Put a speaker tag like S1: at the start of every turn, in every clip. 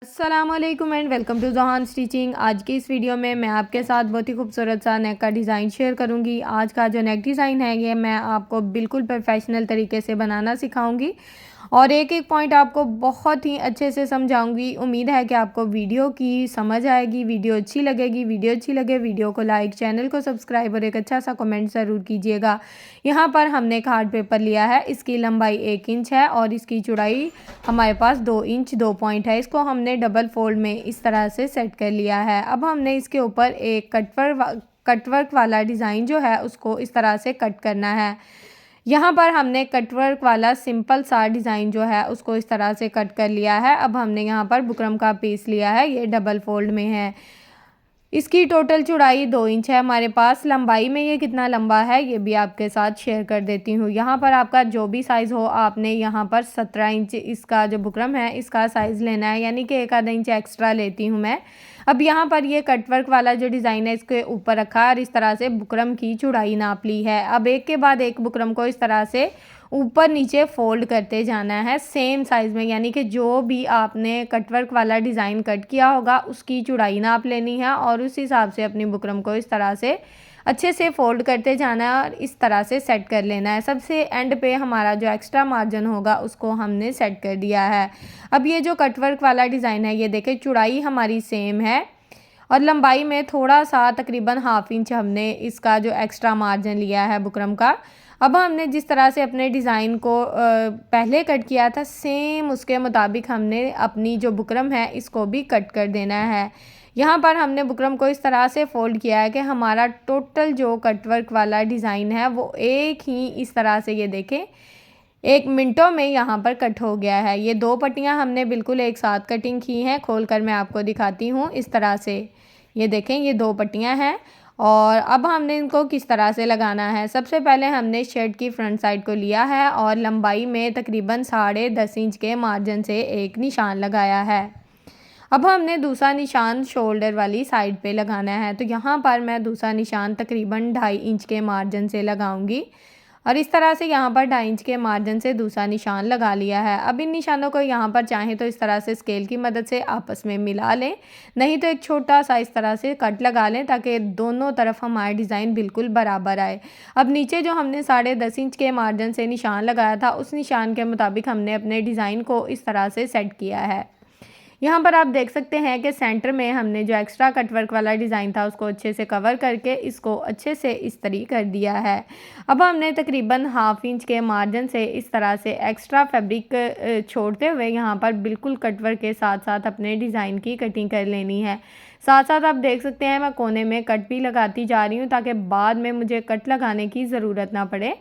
S1: अस्सलामुअलैकुम and welcome to जहान stitching. आज की इस वीडियो में मैं आपके साथ बहुत ही खूबसूरत सा नेक का डिज़ाइन शेयर करूंगी। आज का जो नेक डिज़ाइन है ये मैं आपको बिल्कुल प्रोफेशनल तरीके से बनाना सिखाऊंगी और एक एक पॉइंट आपको बहुत ही अच्छे से समझाऊंगी। उम्मीद है कि आपको वीडियो की समझ आएगी, वीडियो अच्छी लगेगी। वीडियो अच्छी लगे वीडियो को लाइक, चैनल को सब्सक्राइब और एक अच्छा सा कमेंट ज़रूर कीजिएगा। यहाँ पर हमने एक हार्ड पेपर लिया है, इसकी लंबाई 1 इंच है और इसकी चौड़ाई हमारे पास 2 इंच 2 पॉइंट है। इसको हमने डबल फोल्ड में इस तरह से सेट कर लिया है। अब हमने इसके ऊपर एक कटवर्क वाला डिज़ाइन जो है उसको इस तरह से कट करना है। यहाँ पर हमने कटवर्क वाला सिंपल सा डिज़ाइन जो है उसको इस तरह से कट कर लिया है। अब हमने यहाँ पर बुकरम का पीस लिया है, ये डबल फोल्ड में है। इसकी टोटल चौड़ाई 2 इंच है हमारे पास। लंबाई में ये कितना लंबा है ये भी आपके साथ शेयर कर देती हूँ। यहाँ पर आपका जो भी साइज़ हो, आपने यहाँ पर 17 इंच इसका जो बुकरम है इसका साइज़ लेना है, यानी कि 1 आधा इंच एक्स्ट्रा लेती हूँ मैं। अब यहाँ पर ये कटवर्क वाला जो डिज़ाइन है इसके ऊपर रखा और इस तरह से बुकरम की चौड़ाई नाप ली है। अब एक के बाद एक बुकरम को इस तरह से ऊपर नीचे फोल्ड करते जाना है सेम साइज़ में, यानी कि जो भी आपने कटवर्क वाला डिज़ाइन कट किया होगा उसकी चौड़ाई नाप लेनी है और उस हिसाब से अपनी बुकरम को इस तरह से अच्छे से फोल्ड करते जाना है और इस तरह से सेट कर लेना है। सबसे एंड पे हमारा जो एक्स्ट्रा मार्जिन होगा उसको हमने सेट कर दिया है। अब ये जो कटवर्क वाला डिज़ाइन है ये देखें, चौड़ाई हमारी सेम है और लंबाई में थोड़ा सा तकरीबन 1/2 इंच हमने इसका जो एक्स्ट्रा मार्जिन लिया है बुकरम का। अब हमने जिस तरह से अपने डिज़ाइन को पहले कट किया था सेम उसके मुताबिक हमने अपनी जो बुकरम है इसको भी कट कर देना है। यहाँ पर हमने बुकरम को इस तरह से फोल्ड किया है कि हमारा टोटल जो कटवर्क वाला डिज़ाइन है वो एक ही इस तरह से, ये देखें, 1 मिनटों में यहाँ पर कट हो गया है। ये 2 पट्टियाँ हमने बिल्कुल एक साथ कटिंग की हैं। खोल कर मैं आपको दिखाती हूँ इस तरह से। ये देखें, ये 2 पट्टियाँ हैं और अब हमने इनको किस तरह से लगाना है। सबसे पहले हमने शर्ट की फ्रंट साइड को लिया है और लंबाई में तकरीबन 10.5 इंच के मार्जिन से एक निशान लगाया है। अब हमने दूसरा निशान शोल्डर वाली साइड पे लगाना है, तो यहाँ पर मैं दूसरा निशान तकरीबन 2.5 इंच के मार्जिन से लगाऊंगी और इस तरह से यहाँ पर 2.5 इंच के मार्जिन से दूसरा निशान लगा लिया है। अब इन निशानों को यहाँ पर चाहें तो इस तरह से स्केल की मदद से आपस में मिला लें, नहीं तो एक छोटा सा इस तरह से कट लगा लें ताकि दोनों तरफ हमारा डिज़ाइन बिल्कुल बराबर आए। अब नीचे जो हमने 10.5 इंच के मार्जिन से निशान लगाया था उस निशान के मुताबिक हमने अपने डिज़ाइन को इस तरह से सेट किया है। यहाँ पर आप देख सकते हैं कि सेंटर में हमने जो एक्स्ट्रा कटवर्क वाला डिज़ाइन था उसको अच्छे से कवर करके इसको अच्छे से इस्त्री कर दिया है। अब हमने तकरीबन 1/2 इंच के मार्जिन से इस तरह से एक्स्ट्रा फैब्रिक छोड़ते हुए यहाँ पर बिल्कुल कटवर्क के साथ साथ अपने डिज़ाइन की कटिंग कर लेनी है। साथ साथ आप देख सकते हैं मैं कोने में कट भी लगाती जा रही हूँ ताकि बाद में मुझे कट लगाने की ज़रूरत ना पड़े।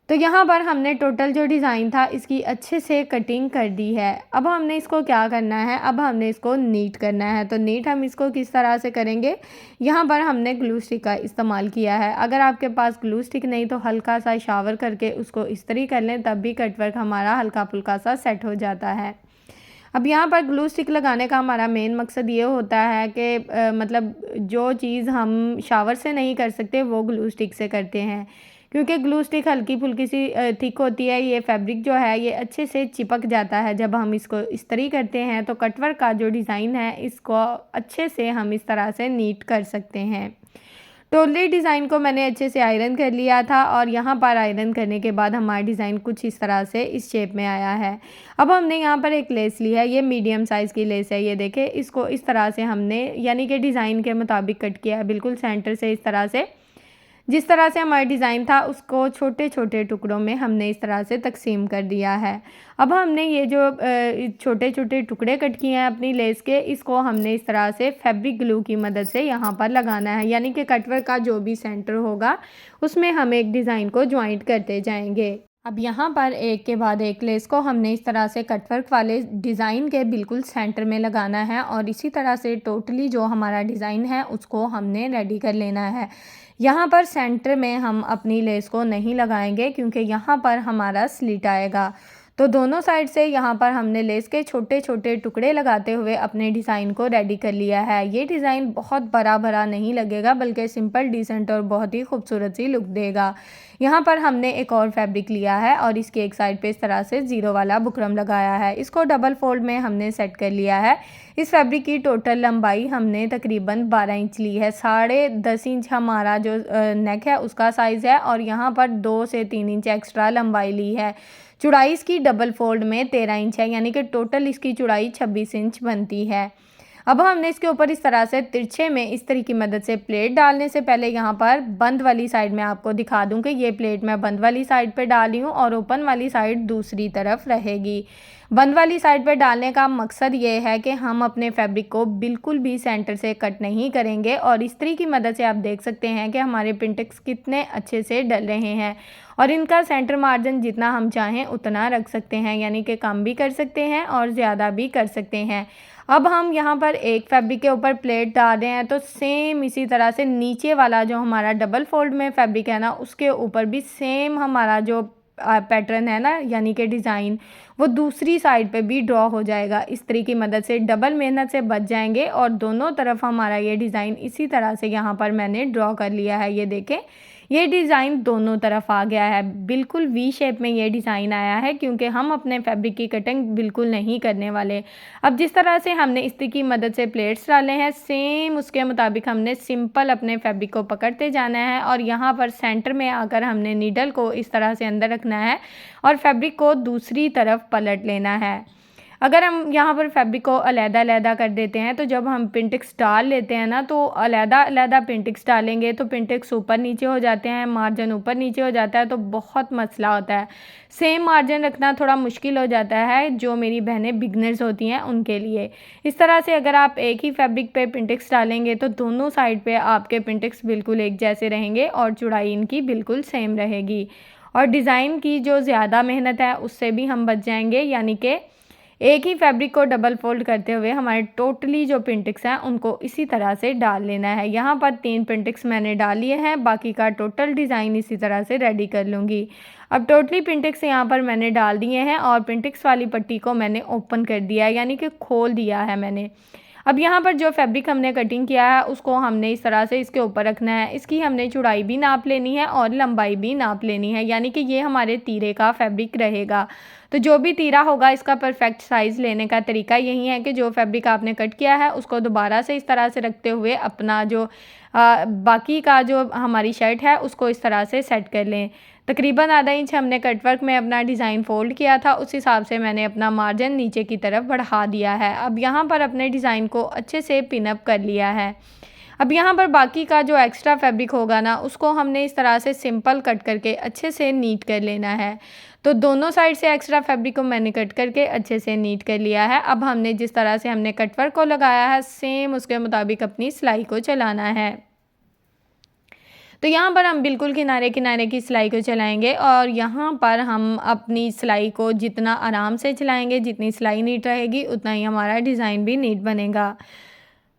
S1: तो यहाँ पर हमने टोटल जो डिज़ाइन था इसकी अच्छे से कटिंग कर दी है। अब हमने इसको क्या करना है, अब हमने इसको नीट करना है। तो नीट हम इसको किस तरह से करेंगे, यहाँ पर हमने ग्लू स्टिक का इस्तेमाल किया है। अगर आपके पास ग्लू स्टिक नहीं तो हल्का सा शावर करके उसको इस्त्री कर लें, तब भी कटवर्क हमारा हल्का फुल्का सा सेट हो जाता है। अब यहाँ पर ग्लू स्टिक लगाने का हमारा मेन मकसद ये होता है कि मतलब जो चीज़ हम शावर से नहीं कर सकते वो ग्लू स्टिक से करते हैं, क्योंकि ग्लू स्टिक हल्की फुल्की सी थिक होती है। ये फैब्रिक जो है ये अच्छे से चिपक जाता है जब हम इसको इस्त्री करते हैं। तो कटवर्क का जो डिज़ाइन है इसको अच्छे से हम इस तरह से नीट कर सकते हैं। टोटली डिज़ाइन को मैंने अच्छे से आयरन कर लिया था और यहाँ पर आयरन करने के बाद हमारा डिज़ाइन कुछ इस तरह से इस शेप में आया है। अब हमने यहाँ पर एक लेस ली है, ये मीडियम साइज़ की लेस है। ये देखें, इसको इस तरह से हमने यानी कि डिज़ाइन के मुताबिक कट किया है, बिल्कुल सेंटर से इस तरह से। जिस तरह से हमारा डिज़ाइन था उसको छोटे छोटे टुकड़ों में हमने इस तरह से तकसीम कर दिया है। अब हमने ये जो छोटे छोटे टुकड़े कट किए हैं अपनी लेस के, इसको हमने इस तरह से फैब्रिक ग्लू की मदद से यहाँ पर लगाना है, यानी कि कटवर्क का जो भी सेंटर होगा उसमें हम एक डिज़ाइन को ज्वाइंट करते जाएंगे। अब यहाँ पर एक के बाद एक लेस को हमने इस तरह से कटवर्क वाले डिज़ाइन के बिल्कुल सेंटर में लगाना है और इसी तरह से टोटली जो हमारा डिज़ाइन है उसको हमने रेडी कर लेना है। यहाँ पर सेंटर में हम अपनी लेस को नहीं लगाएंगे क्योंकि यहाँ पर हमारा स्लिट आएगा। तो दोनों साइड से यहाँ पर हमने लेस के छोटे छोटे टुकड़े लगाते हुए अपने डिज़ाइन को रेडी कर लिया है। ये डिज़ाइन बहुत बड़ा भरा नहीं लगेगा, बल्कि सिंपल, डिसेंट और बहुत ही खूबसूरत सी लुक देगा। यहाँ पर हमने एक और फैब्रिक लिया है और इसकी एक साइड पे इस तरह से ज़ीरो वाला बुकरम लगाया है। इसको डबल फोल्ड में हमने सेट कर लिया है। इस फैब्रिक की टोटल लंबाई हमने तकरीबन 12 इंच ली है। 10.5 इंच हमारा जो नेक है उसका साइज़ है और यहाँ पर 2 से 3 इंच एक्स्ट्रा लंबाई ली है। चौड़ाई इसकी डबल फोल्ड में 13 इंच है, यानी कि टोटल इसकी चौड़ाई 26 इंच बनती है। अब हमने इसके ऊपर इस तरह से तिरछे में इस तरीके की मदद से प्लेट डालने से पहले यहाँ पर बंद वाली साइड में आपको दिखा दूँ कि ये प्लेट मैं बंद वाली साइड पे डाली हूँ और ओपन वाली साइड दूसरी तरफ रहेगी। बंद वाली साइड पे डालने का मकसद ये है कि हम अपने फैब्रिक को बिल्कुल भी सेंटर से कट नहीं करेंगे और इस्त्री की मदद से आप देख सकते हैं कि हमारे पिंटेक्स कितने अच्छे से डल रहे हैं और इनका सेंटर मार्जिन जितना हम चाहें उतना रख सकते हैं, यानी कि कम भी कर सकते हैं और ज़्यादा भी कर सकते हैं। अब हम यहाँ पर एक फैब्रिक के ऊपर प्लेट डाल रहे हैं तो सेम इसी तरह से नीचे वाला जो हमारा डबल फोल्ड में फैब्रिक है ना, उसके ऊपर भी सेम हमारा जो पैटर्न है ना, यानी कि डिज़ाइन, वो दूसरी साइड पे भी ड्रॉ हो जाएगा। इस तरीके की मदद से डबल मेहनत से बच जाएंगे और दोनों तरफ हमारा ये डिज़ाइन इसी तरह से यहाँ पर मैंने ड्रॉ कर लिया है। ये देखें, ये डिज़ाइन दोनों तरफ आ गया है। बिल्कुल वी शेप में ये डिज़ाइन आया है क्योंकि हम अपने फैब्रिक की कटिंग बिल्कुल नहीं करने वाले। अब जिस तरह से हमने इस्त्री की मदद से प्लेट्स डाले हैं, सेम उसके मुताबिक हमने सिंपल अपने फैब्रिक को पकड़ते जाना है और यहाँ पर सेंटर में आकर हमने नीडल को इस तरह से अंदर रखना है और फैब्रिक को दूसरी तरफ पलट लेना है। अगर हम यहाँ पर फैब्रिक को अलग-अलग कर देते हैं तो जब हम पिंटेक्स डाल लेते हैं ना, तो अलग-अलग पिंटेक्स डालेंगे तो पिंटेक्स ऊपर नीचे हो जाते हैं, मार्जिन ऊपर नीचे हो जाता है, तो बहुत मसला होता है। सेम मार्जिन रखना थोड़ा मुश्किल हो जाता है जो मेरी बहनें बिगनर्स होती हैं उनके लिए। इस तरह से अगर आप एक ही फैब्रिक पे पिंटेक्स डालेंगे तो दोनों साइड पे आपके पिंटेक्स बिल्कुल एक जैसे रहेंगे और चौड़ाई इनकी बिल्कुल सेम रहेगी और डिज़ाइन की जो ज़्यादा मेहनत है उससे भी हम बच जाएंगे, यानी कि एक ही फैब्रिक को डबल फोल्ड करते हुए हमारे टोटली जो पिंटेक्स हैं उनको इसी तरह से डाल लेना है। यहाँ पर 3 पिंटेक्स मैंने डाल लिए हैं, बाकी का टोटल डिज़ाइन इसी तरह से रेडी कर लूँगी। अब टोटली पिंटेक्स यहाँ पर मैंने डाल दिए हैं और पिंटेक्स वाली पट्टी को मैंने ओपन कर दिया है, यानी कि खोल दिया है मैंने। अब यहाँ पर जो फैब्रिक हमने कटिंग किया है उसको हमने इस तरह से इसके ऊपर रखना है। इसकी हमने चौड़ाई भी नाप लेनी है और लंबाई भी नाप लेनी है, यानी कि ये हमारे तीरे का फैब्रिक रहेगा। तो जो भी तीरा होगा इसका परफेक्ट साइज़ लेने का तरीका यही है कि जो फैब्रिक आपने कट किया है उसको दोबारा से इस तरह से रखते हुए अपना जो बाकी का जो हमारी शर्ट है उसको इस तरह से सेट कर लें। तकरीबन आधा इंच हमने कटवर्क में अपना डिज़ाइन फ़ोल्ड किया था, उस हिसाब से मैंने अपना मार्जिन नीचे की तरफ बढ़ा दिया है। अब यहाँ पर अपने डिज़ाइन को अच्छे से पिन अप कर लिया है। अब यहाँ पर बाकी का जो एक्स्ट्रा फैब्रिक होगा ना, उसको हमने इस तरह से सिंपल कट करके अच्छे से नीट कर लेना है। तो दोनों साइड से एक्स्ट्रा फैब्रिक को मैंने कट करके अच्छे से नीट कर लिया है। अब हमने जिस तरह से हमने कटवर्क को लगाया है सेम उसके मुताबिक अपनी सिलाई को चलाना है। तो यहाँ पर हम बिल्कुल किनारे किनारे की सिलाई को चलाएंगे और यहाँ पर हम अपनी सिलाई को जितना आराम से चलाएंगे, जितनी सिलाई नीट रहेगी उतना ही हमारा डिज़ाइन भी नीट बनेगा।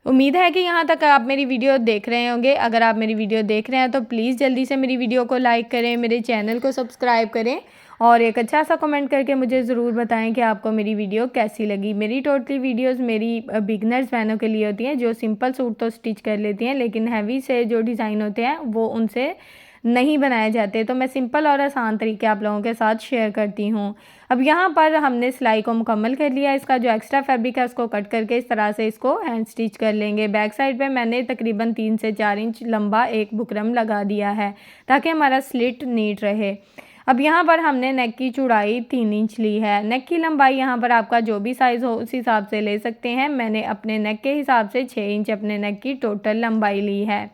S1: उम्मीद है कि यहाँ तक आप मेरी वीडियो देख रहे होंगे। अगर आप मेरी वीडियो देख रहे हैं तो प्लीज़ जल्दी से मेरी वीडियो को लाइक करें, मेरे चैनल को सब्सक्राइब करें और एक अच्छा सा कमेंट करके मुझे ज़रूर बताएं कि आपको मेरी वीडियो कैसी लगी। मेरी टोटली वीडियोस मेरी बिगनर्स बहनों के लिए होती हैं जो सिंपल सूट तो स्टिच कर लेती हैं, लेकिन हैवी से जो डिज़ाइन होते हैं वो उनसे नहीं बनाए जाते। तो मैं सिंपल और आसान तरीके आप लोगों के साथ शेयर करती हूँ। अब यहाँ पर हमने सिलाई को मुकम्मल कर लिया। इसका जो एक्स्ट्रा फैब्रिक है उसको कट करके इस तरह से इसको हैंड स्टिच कर लेंगे। बैक साइड पे मैंने तकरीबन 3 से 4 इंच लंबा एक बुकरम लगा दिया है ताकि हमारा स्लिट नीट रहे। अब यहाँ पर हमने नेक की चौड़ाई 3 इंच ली है। नेक की लंबाई यहाँ पर आपका जो भी साइज़ हो उस हिसाब से ले सकते हैं। मैंने अपने नेक के हिसाब से 6 इंच अपने नेक की टोटल लंबाई ली है।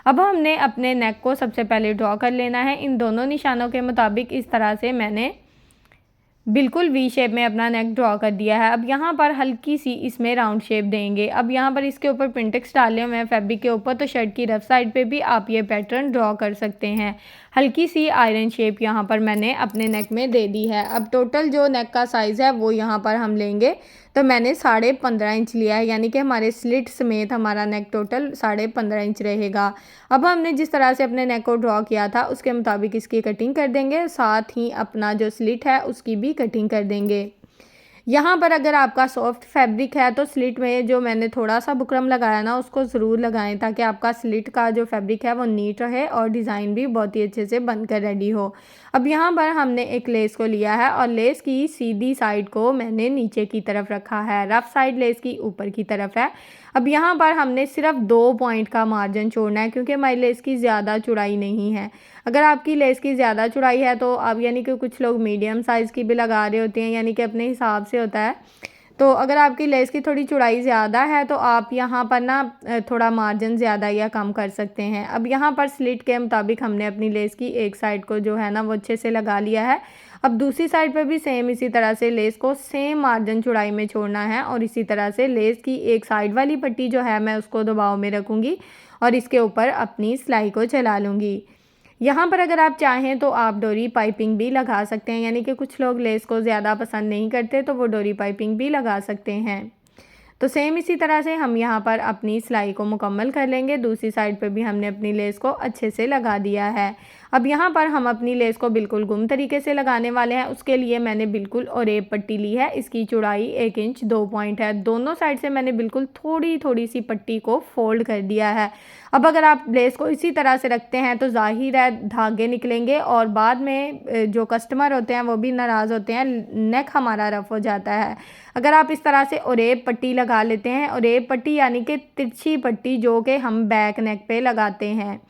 S1: अब हमने अपने नेक को सबसे पहले ड्रॉ कर लेना है। इन दोनों निशानों के मुताबिक इस तरह से मैंने बिल्कुल वी शेप में अपना नेक ड्रॉ कर दिया है। अब यहाँ पर हल्की सी इसमें राउंड शेप देंगे। अब यहाँ पर इसके ऊपर पिंटेक्स डाले हुए हैं फैब्रिक के ऊपर, तो शर्ट की रफ साइड पे भी आप ये पैटर्न ड्रॉ कर सकते हैं। हल्की सी आयरन शेप यहाँ पर मैंने अपने नेक में दे दी है। अब टोटल जो नेक का साइज़ है वो यहाँ पर हम लेंगे, तो मैंने 15.5 इंच लिया है, यानी कि हमारे स्लिट समेत हमारा नेक टोटल 15.5 इंच रहेगा। अब हमने जिस तरह से अपने नेक को ड्रॉ किया था उसके मुताबिक इसकी कटिंग कर देंगे, साथ ही अपना जो स्लिट है उसकी भी कटिंग कर देंगे। यहाँ पर अगर आपका सॉफ्ट फैब्रिक है तो स्लिट में जो मैंने थोड़ा सा बुकरम लगाया ना उसको ज़रूर लगाएं, ताकि आपका स्लिट का जो फैब्रिक है वो नीट रहे और डिज़ाइन भी बहुत ही अच्छे से बनकर रेडी हो। अब यहाँ पर हमने एक लेस को लिया है और लेस की सीधी साइड को मैंने नीचे की तरफ रखा है, रफ साइड लेस की ऊपर की तरफ है। अब यहाँ पर हमने सिर्फ 2 पॉइंट का मार्जिन छोड़ना है, क्योंकि हमारी लेस की ज़्यादा चौड़ाई नहीं है। अगर आपकी लेस की ज़्यादा चौड़ाई है तो अब यानी कि कुछ लोग मीडियम साइज़ की भी लगा रहे होते हैं, यानी कि अपने हिसाब से होता है। तो अगर आपकी लेस की थोड़ी चौड़ाई ज़्यादा है तो आप यहाँ पर ना थोड़ा मार्जिन ज़्यादा या कम कर सकते हैं। अब यहाँ पर स्लिट के मुताबिक हमने अपनी लेस की एक साइड को जो है ना वो अच्छे से लगा लिया है। अब दूसरी साइड पर भी सेम इसी तरह से लेस को सेम मार्जिन चौड़ाई में छोड़ना है और इसी तरह से लेस की एक साइड वाली पट्टी जो है मैं उसको दबाव में रखूँगी और इसके ऊपर अपनी सिलाई को चला लूँगी। यहाँ पर अगर आप चाहें तो आप डोरी पाइपिंग भी लगा सकते हैं, यानी कि कुछ लोग लेस को ज़्यादा पसंद नहीं करते तो वो डोरी पाइपिंग भी लगा सकते हैं। तो सेम इसी तरह से हम यहाँ पर अपनी सिलाई को मुकम्मल कर लेंगे। दूसरी साइड पर भी हमने अपनी लेस को अच्छे से लगा दिया है। अब यहाँ पर हम अपनी लेस को बिल्कुल गुम तरीके से लगाने वाले हैं। उसके लिए मैंने बिल्कुल ओरेब पट्टी ली है, इसकी चौड़ाई 1 इंच 2 पॉइंट है। दोनों साइड से मैंने बिल्कुल थोड़ी थोड़ी सी पट्टी को फोल्ड कर दिया है। अब अगर आप लेस को इसी तरह से रखते हैं तो जाहिर है धागे निकलेंगे और बाद में जो कस्टमर होते हैं वो भी नाराज़ होते हैं, नेक हमारा रफ हो जाता है। अगर आप इस तरह से ओरेब पट्टी लगा लेते हैं, ओरेब पट्टी यानी कि तिरछी पट्टी जो कि हम बैक नेक पे लगाते हैं,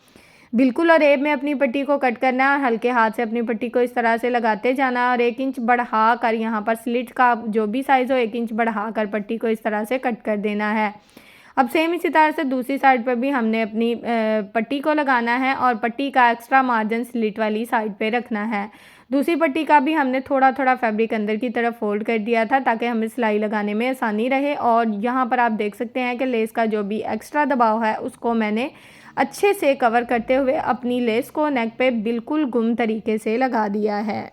S1: बिल्कुल ओरेब में अपनी पट्टी को कट करना है और हल्के हाथ से अपनी पट्टी को इस तरह से लगाते जाना है और 1 इंच बढ़ा कर यहाँ पर स्लिट का जो भी साइज़ हो 1 इंच बढ़ा कर पट्टी को इस तरह से कट कर देना है। अब सेम इसी तरह से दूसरी साइड पर भी हमने अपनी पट्टी को लगाना है और पट्टी का एक्स्ट्रा मार्जिन स्लिट वाली साइड पे रखना है। दूसरी पट्टी का भी हमने थोड़ा थोड़ा फैब्रिक अंदर की तरफ फोल्ड कर दिया था ताकि हमें सिलाई लगाने में आसानी रहे। और यहाँ पर आप देख सकते हैं कि लेस का जो भी एक्स्ट्रा दबाव है उसको मैंने अच्छे से कवर करते हुए अपनी लेस को नेक पे बिल्कुल गुम तरीके से लगा दिया है।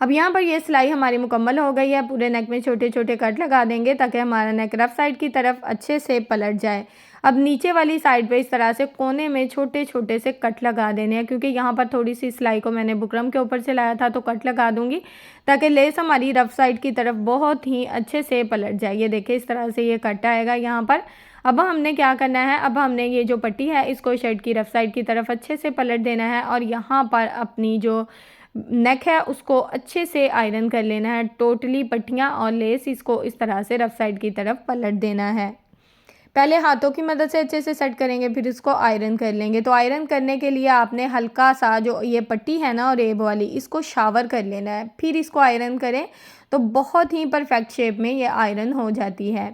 S1: अब यहाँ पर ये सिलाई हमारी मुकम्मल हो गई है। पूरे नेक में छोटे छोटे कट लगा देंगे ताकि हमारा नेक रफ साइड की तरफ अच्छे से पलट जाए। अब नीचे वाली साइड पे इस तरह से कोने में छोटे छोटे से कट लगा देने हैं, क्योंकि यहाँ पर थोड़ी सी सिलाई को मैंने बुकरम के ऊपर से लाया था तो कट लगा दूंगी ताकि लेस हमारी रफ साइड की तरफ बहुत ही अच्छे से पलट जाए। ये देखिए इस तरह से ये कट आएगा यहाँ पर। अब हमने क्या करना है, अब हमने ये जो पट्टी है इसको शर्ट की रफ साइड की तरफ अच्छे से पलट देना है और यहाँ पर अपनी जो नेक है उसको अच्छे से आयरन कर लेना है। टोटली पट्टियाँ और लेस इसको इस तरह से रफ साइड की तरफ पलट देना है। पहले हाथों की मदद से अच्छे से सेट करेंगे, फिर इसको आयरन कर लेंगे। तो आयरन करने के लिए आपने हल्का सा जो ये पट्टी है ना और रेब वाली, इसको शावर कर लेना है, फिर इसको आयरन करें तो बहुत ही परफेक्ट शेप में ये आयरन हो जाती है।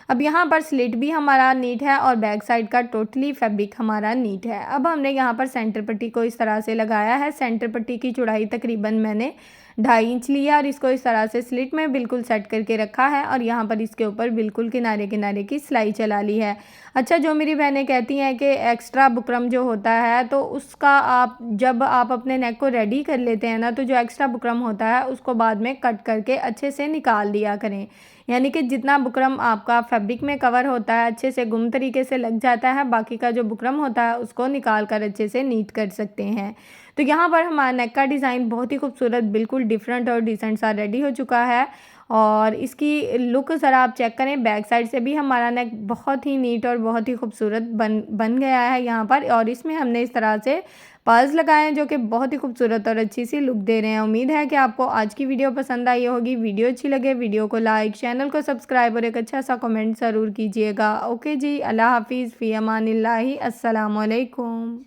S1: अब यहाँ पर स्लिट भी हमारा नीट है और बैक साइड का टोटली फैब्रिक हमारा नीट है। अब हमने यहाँ पर सेंटर पट्टी को इस तरह से लगाया है। सेंटर पट्टी की चौड़ाई तकरीबन मैंने 2.5 इंच लिया और इसको इस तरह से स्लिट में बिल्कुल सेट करके रखा है और यहाँ पर इसके ऊपर बिल्कुल किनारे किनारे की सिलाई चला ली है। अच्छा, जो मेरी बहनें कहती हैं कि एक्स्ट्रा बुकरम जो होता है तो उसका आप जब आप अपने नेक को रेडी कर लेते हैं ना तो जो एक्स्ट्रा बुकरम होता है उसको बाद में कट करके अच्छे से निकाल दिया करें, यानी कि जितना बुकरम आपका फैब्रिक में कवर होता है अच्छे से गुम तरीके से लग जाता है, बाकी का जो बुकरम होता है उसको निकाल कर अच्छे से नीट कर सकते हैं। तो यहाँ पर हमारा नेक का डिज़ाइन बहुत ही खूबसूरत, बिल्कुल डिफरेंट और डिसेंट सा रेडी हो चुका है। और इसकी लुक ज़रा आप चेक करें, बैक साइड से भी हमारा नेक बहुत ही नीट और बहुत ही खूबसूरत बन गया है यहाँ पर। और इसमें हमने इस तरह से पर्ल्स लगाए हैं जो कि बहुत ही खूबसूरत और अच्छी सी लुक दे रहे हैं। उम्मीद है कि आपको आज की वीडियो पसंद आई होगी। वीडियो अच्छी लगे वीडियो को लाइक, चैनल को सब्सक्राइब और एक अच्छा सा कमेंट ज़रूर कीजिएगा। ओके जी, अल्लाह हाफिज़, फ़ी अमानिल्लाहि, अस्सलाम वालेकुम।